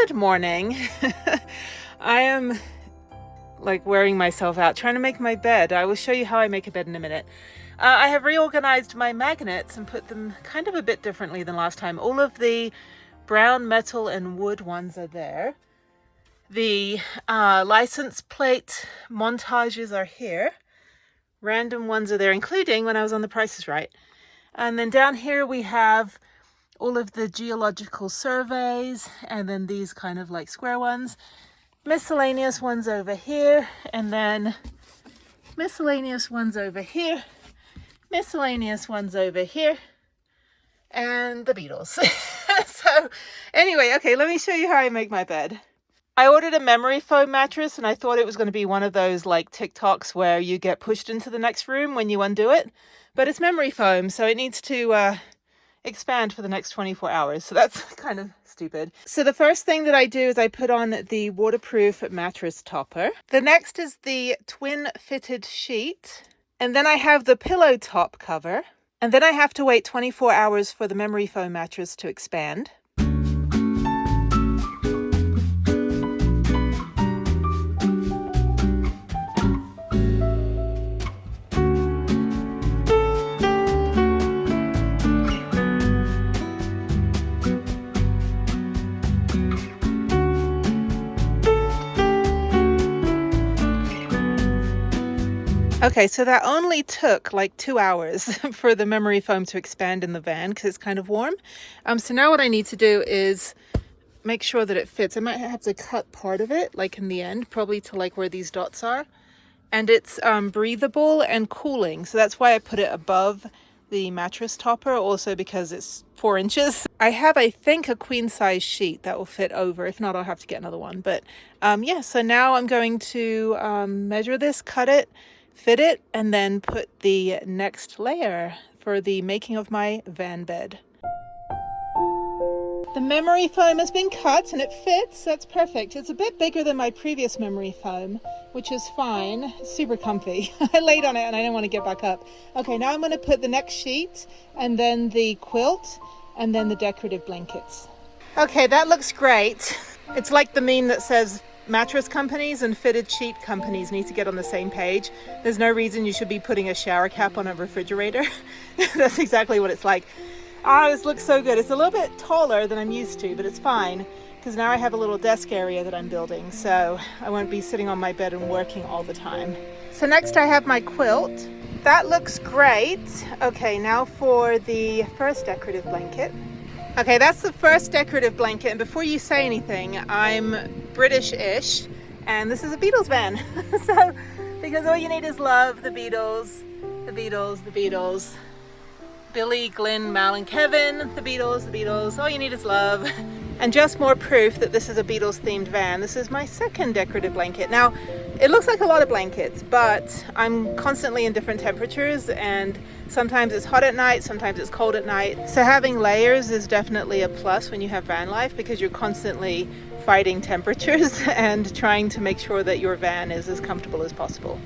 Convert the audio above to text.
Good morning. I am like wearing myself out trying to make my bed. I will show you how I make a bed in a minute. I have reorganized my magnets and put them kind of a bit differently than last time. All of the brown metal and wood ones are there. The license plate montages are here. Random ones are there, including when I was on The Price is Right. And then down here we have all of the geological surveys, and then these kind of like square ones. Miscellaneous ones over here, and then miscellaneous ones over here, miscellaneous ones over here, and the Beatles. So anyway, okay, let me show you how I make my bed. I ordered a memory foam mattress, and I thought it was going to be one of those like TikToks where you get pushed into the next room when you undo it, but it's memory foam, so it needs to expand for the next 24 hours. So that's kind of stupid. So the first thing that I do is I put on the waterproof mattress topper. The next is the twin fitted sheet. And then I have the pillow top cover. And then I have to wait 24 hours for the memory foam mattress to expand. Okay, so that only took like 2 hours for the memory foam to expand in the van because it's kind of warm. So now what I need to do is make sure that it fits. I might have to cut part of it, like in the end, probably to like where these dots are. And it's breathable and cooling. So that's why I put it above the mattress topper, also because it's 4 inches. I have, I think, a queen size sheet that will fit over. If not, I'll have to get another one. But yeah, so now I'm going to measure this, cut it, fit it, and then put the next layer for the making of my van bed. The memory foam has been cut and it fits. That's perfect. It's a bit bigger than my previous memory foam, which is fine. It's super comfy. I laid on it and I didn't want to get back up. Okay, now I'm going to put the next sheet and then the quilt and then the decorative blankets. Okay, that looks great. It's like the meme that says mattress companies and fitted sheet companies need to get on the same page. There's no reason you should be putting a shower cap on a refrigerator. That's exactly what it's like. Oh, this looks so good. It's a little bit taller than I'm used to, but it's fine because now I have a little desk area that I'm building, so I won't be sitting on my bed and working all the time. So next I have my quilt. That looks great. Okay, now for the first decorative blanket. Okay, that's the first decorative blanket, and before you say anything, I'm British-ish, and this is a Beatles van. So, because all you need is love, the Beatles, the Beatles, the Beatles, Billy, Glenn, Mal, and Kevin, the Beatles, all you need is love. And just more proof that this is a Beatles-themed van, this is my second decorative blanket. Now, it looks like a lot of blankets, but I'm constantly in different temperatures, and sometimes it's hot at night, sometimes it's cold at night. So having layers is definitely a plus when you have van life because you're constantly fighting temperatures and trying to make sure that your van is as comfortable as possible.